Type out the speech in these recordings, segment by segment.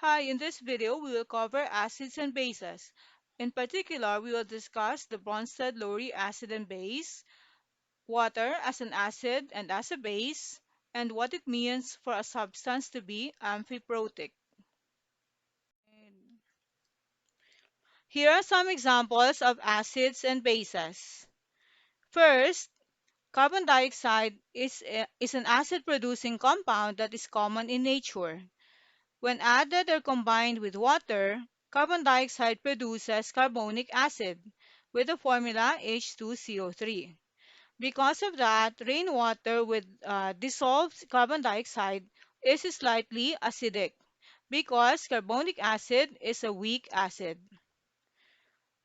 Hi, in this video, we will cover acids and bases. In particular, we will discuss the Bronsted Lowry acid and base, water as an acid and as a base, and what it means for a substance to be amphiprotic. Here are some examples of acids and bases. First, carbon dioxide is an acid-producing compound that is common in nature. When added or combined with water, carbon dioxide produces carbonic acid with the formula H2CO3. Because of that, rainwater with dissolved carbon dioxide is slightly acidic because carbonic acid is a weak acid.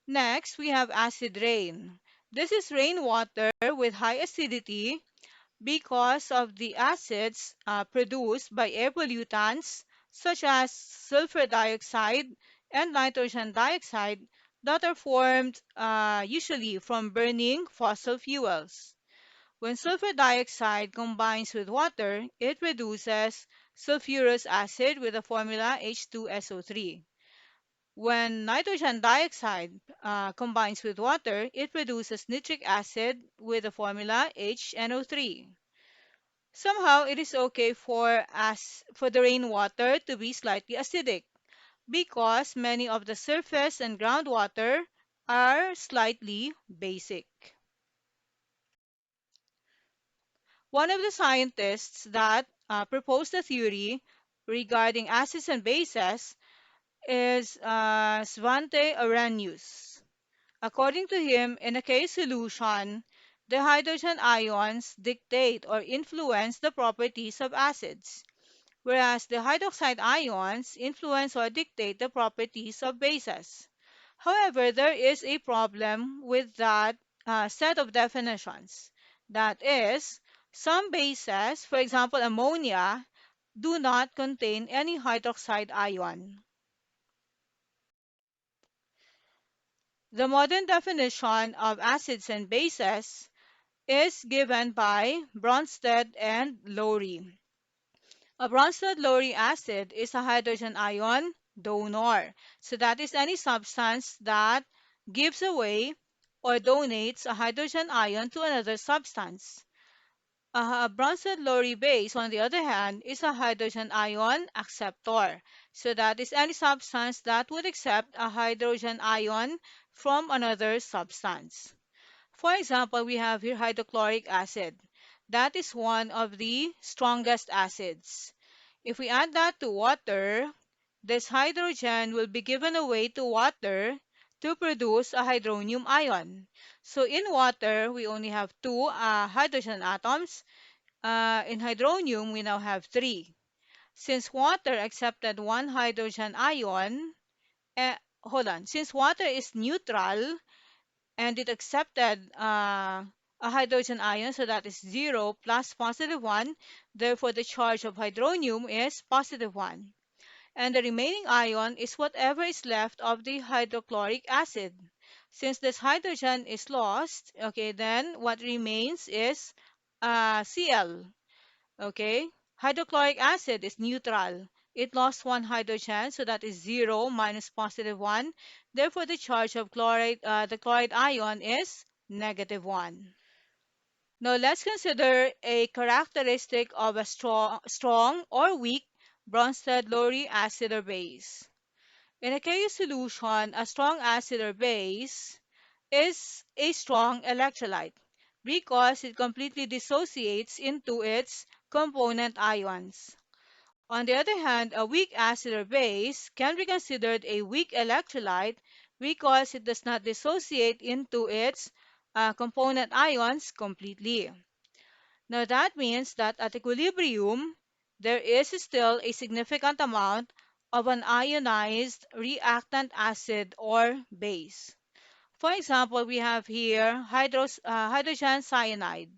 Next, we have acid rain. This is rainwater with high acidity because of the acids produced by air pollutants such as sulfur dioxide and nitrogen dioxide that are formed usually from burning fossil fuels. When sulfur dioxide combines with water, it produces sulfurous acid with the formula H2SO3. When nitrogen dioxide combines with water, it produces nitric acid with the formula HNO3. Somehow, it is okay for the rainwater to be slightly acidic because many of the surface and groundwater are slightly basic. One of the scientists that proposed a theory regarding acids and bases is Svante Arrhenius. According to him, in a K solution, the hydrogen ions dictate or influence the properties of acids, whereas the hydroxide ions influence or dictate the properties of bases. However, there is a problem with that set of definitions. That is, some bases, for example ammonia, do not contain any hydroxide ion. The modern definition of acids and bases is given by Bronsted and Lowry. A Bronsted Lowry acid is a hydrogen ion donor. So that is any substance that gives away or donates a hydrogen ion to another substance. A Bronsted Lowry base, on the other hand, is a hydrogen ion acceptor. So that is any substance that would accept a hydrogen ion from another substance. For example, we have here hydrochloric acid. That is one of the strongest acids. If we add that to water, this hydrogen will be given away to water to produce a hydronium ion. So in water, we only have two hydrogen atoms. In hydronium, we now have three. Since water accepted one hydrogen ion, hold on, since water is neutral, and it accepted a hydrogen ion, so that is 0 plus positive 1. Therefore, the charge of hydronium is positive 1. And the remaining ion is whatever is left of the hydrochloric acid. Since this hydrogen is lost, okay, then what remains is Cl. Okay, hydrochloric acid is neutral. It lost one hydrogen, so that is 0 minus positive 1. Therefore, the charge of the chloride ion is negative 1. Now, let's consider a characteristic of a strong or weak Bronsted Lowry acid or base. In a Ku solution, a strong acid or base is a strong electrolyte because it completely dissociates into its component ions. On the other hand, a weak acid or base can be considered a weak electrolyte because it does not dissociate into its component ions completely. Now that means that at equilibrium, there is still a significant amount of an ionized reactant acid or base. For example, we have here hydrogen cyanide.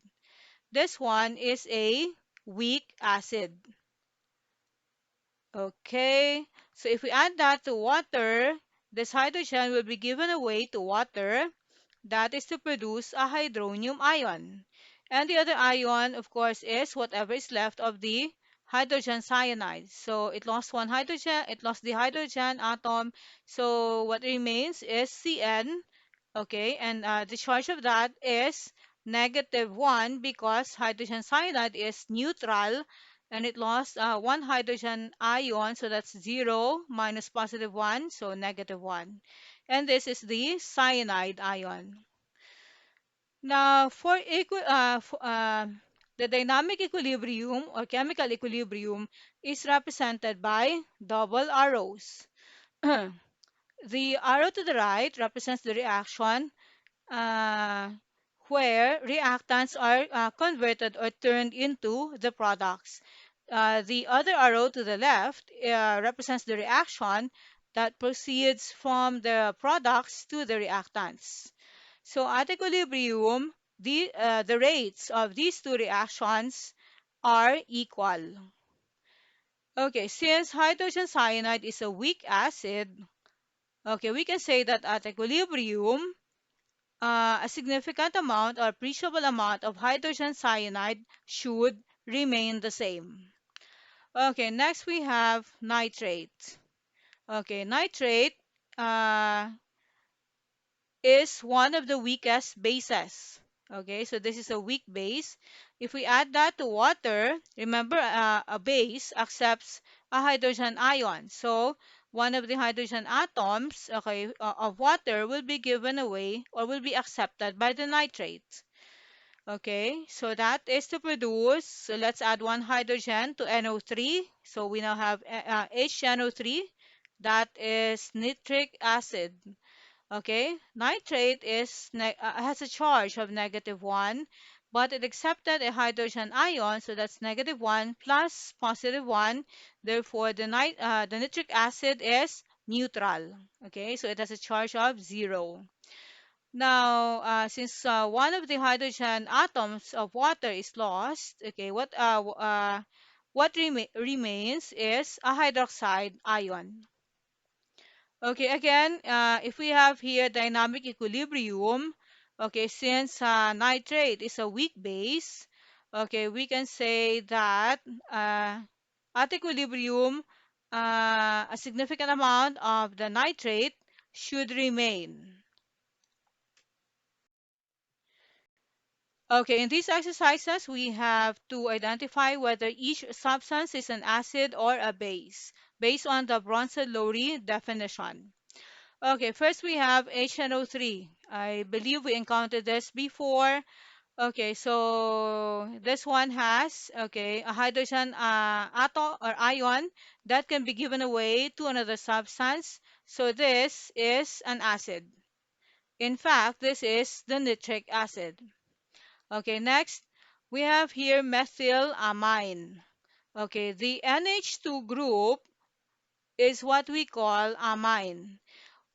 This one is a weak acid. Okay, so if we add that to water, this hydrogen will be given away to water. That is to produce a hydronium ion. And the other ion, of course, is whatever is left of the hydrogen cyanide. So it lost one hydrogen, it lost the hydrogen atom. So what remains is Cn. Okay, and the charge of that is -1 because hydrogen cyanide is neutral and it lost one hydrogen ion, so that's 0 minus +1, so -1. And this is the cyanide ion. Now, the dynamic equilibrium or chemical equilibrium is represented by double arrows. The arrow to the right represents the reaction uh, where reactants are converted or turned into the products. The other arrow to the left represents the reaction that proceeds from the products to the reactants. So at equilibrium, the rates of these two reactions are equal. Okay, since hydrogen cyanide is a weak acid, okay, we can say that at equilibrium, a significant amount or appreciable amount of hydrogen cyanide should remain the same. Okay, next we have nitrate. Okay, nitrate uh, is one of the weakest bases. Okay, so this is a weak base. If we add that to water, remember a base accepts a hydrogen ion. So one of the hydrogen atoms, okay, of water will be given away or will be accepted by the nitrate. Okay, so that is to produce, so let's add one hydrogen to NO3. So we now have HNO3, that is nitric acid. Okay, nitrate has a charge of -1, but it accepted a hydrogen ion, so that's -1 plus +1. Therefore, the nitric acid is neutral. Okay, so it has a charge of 0. Now, since one of the hydrogen atoms of water is lost, okay, what remains is a hydroxide ion. Okay, again, if we have here dynamic equilibrium, okay, since nitrate is a weak base, okay, we can say that at equilibrium, a significant amount of the nitrate should remain. Okay, in these exercises, we have to identify whether each substance is an acid or a base, based on the Bronsted Lowry definition. Okay, first we have HNO3. I believe we encountered this before. Okay, so this one has, okay, a hydrogen atom or ion that can be given away to another substance. So this is an acid. In fact, this is the nitric acid. Okay, next we have here methylamine. Okay, the NH2 group is what we call amine.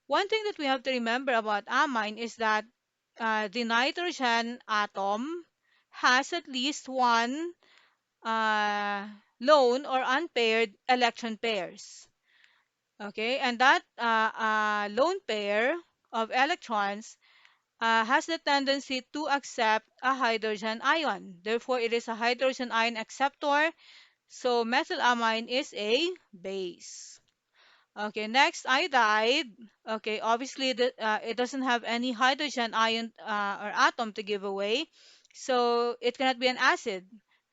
One thing that we have to remember about amine is that the nitrogen atom has at least one uh, lone or unpaired electron pairs. Okay, and that lone pair of electrons has the tendency to accept a hydrogen ion. Therefore, it is a hydrogen ion acceptor. So methylamine is a base. Okay, next, iodide. Okay, obviously it doesn't have any hydrogen ion or atom to give away, so it cannot be an acid.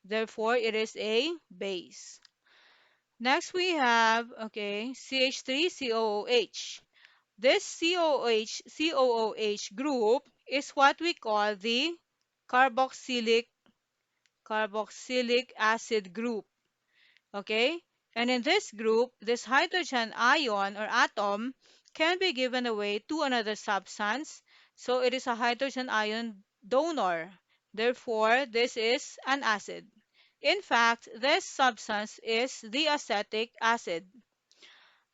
Therefore, it is a base. Next, we have, okay, CH3COOH. This COOH group is what we call the carboxylic carboxylic acid group. Okay? And in this group, this hydrogen ion or atom can be given away to another substance. So it is a hydrogen ion donor. Therefore, this is an acid. In fact, this substance is the acetic acid.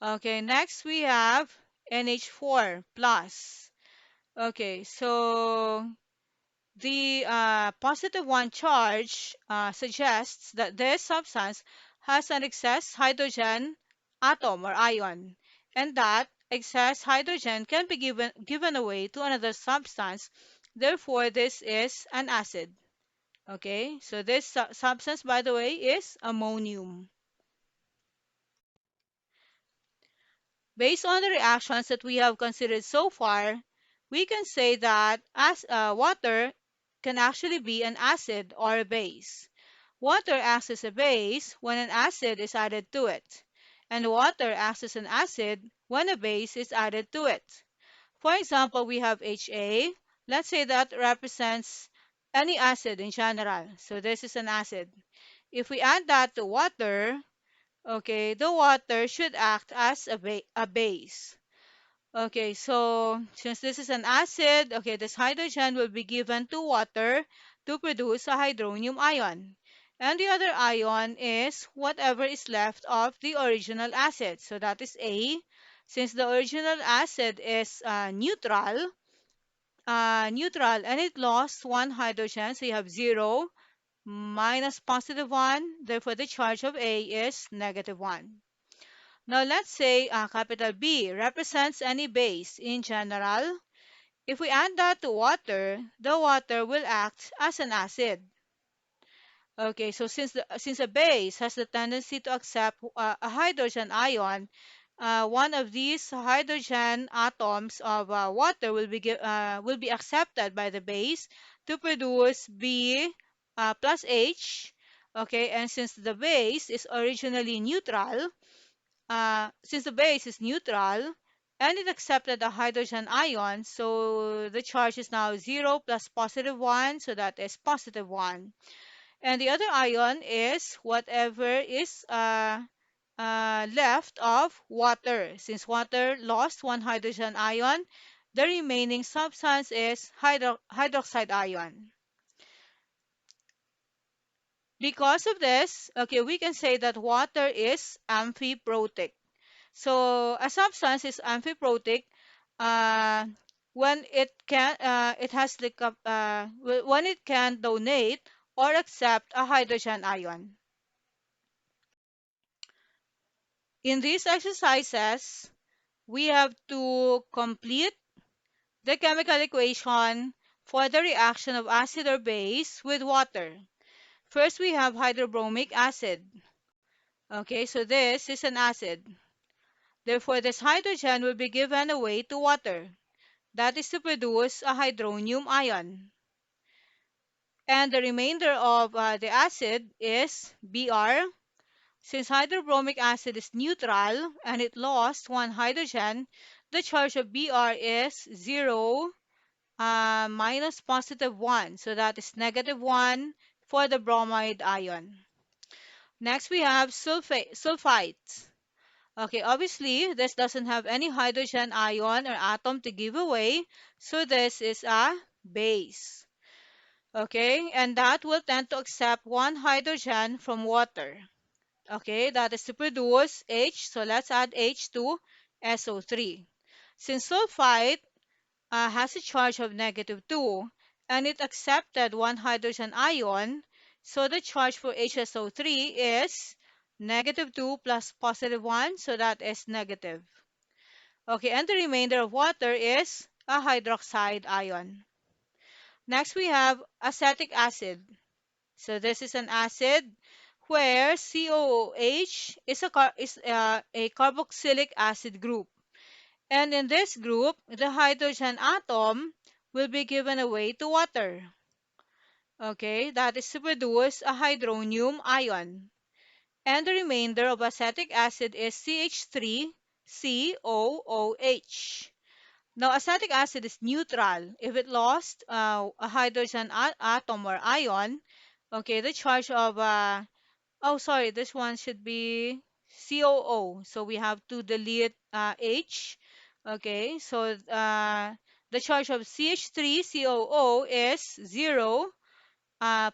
Okay, next we have NH4 plus. Okay, so the positive one charge suggests that this substance has an excess hydrogen atom or ion, and that excess hydrogen can be given away to another substance. Therefore, this is an acid. Okay, so this substance, by the way, is ammonium. Based on the reactions that we have considered so far, we can say that as water can actually be an acid or a base. Water acts as a base when an acid is added to it, and water acts as an acid when a base is added to it. For example, we have Ha. Let's say that represents any acid in general. So this is an acid. If we add that to water, okay, the water should act as a base. Okay, so since this is an acid, okay, this hydrogen will be given to water to produce a hydronium ion. And the other ion is whatever is left of the original acid. So that is A. Since the original acid is neutral and it lost one hydrogen, so you have 0 minus positive 1. Therefore, the charge of A is negative 1. Now, let's say capital B represents any base in general. If we add that to water, the water will act as an acid. Okay, so since a base has the tendency to accept a hydrogen ion, one of these hydrogen atoms of water will be accepted by the base to produce B plus H. Okay, and since the base is originally neutral, since the base is neutral and it accepted a hydrogen ion, so the charge is now 0 plus positive 1, so that is positive 1. And the other ion is whatever is left of water. Since water lost one hydrogen ion, the remaining substance is hydroxide ion. Because of this, okay, we can say that water is amphiprotic. So a substance is amphiprotic uh, when it has the when it can donate or accept a hydrogen ion. In these exercises, we have to complete the chemical equation for the reaction of acid or base with water. First, we have hydrobromic acid. Okay, so this is an acid. Therefore, this hydrogen will be given away to water. That is to produce a hydronium ion. And the remainder of the acid is Br. Since hydrobromic acid is neutral and it lost one hydrogen, the charge of Br is 0 minus positive 1. So that is negative 1 for the bromide ion. Next, we have sulfites. Okay, obviously, this doesn't have any hydrogen ion or atom to give away, so this is a base. Okay, and that will tend to accept one hydrogen from water. Okay, that is to produce H, so let's add H to SO3. Since sulfite has a charge of negative 2, and it accepted one hydrogen ion, so the charge for HSO3 is negative 2 plus positive 1, so that is negative. Okay, and the remainder of water is a hydroxide ion. Next, we have acetic acid. So this is an acid where COOH is a carboxylic acid group. And in this group, the hydrogen atom will be given away to water. Okay, that is to produce a hydronium ion. And the remainder of acetic acid is CH3COOH. Now, acetic acid is neutral. If it lost a hydrogen atom or ion, okay, the charge of, oh, sorry, this one should be COO. So we have to delete H. Okay, so the charge of CH3COO is 0 uh,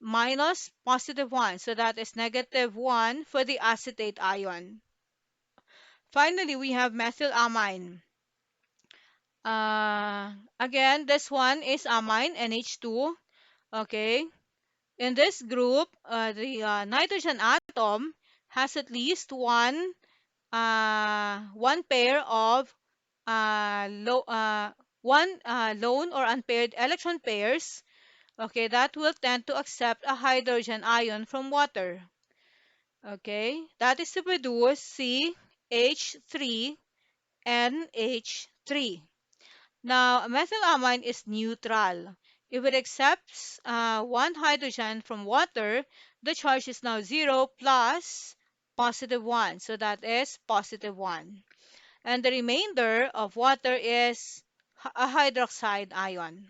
minus positive 1. So that is negative 1 for the acetate ion. Finally, we have methylamine. Again, this one is amine, NH2. Okay. In this group, the nitrogen atom has at least one pair of uh, lo- uh, one lone or unpaired electron pairs. Okay, that will tend to accept a hydrogen ion from water. Okay, that is to produce CH3NH3. Now, methylamine is neutral. If it accepts one hydrogen from water, the charge is now 0 plus positive 1. So that is positive 1. And the remainder of water is a hydroxide ion.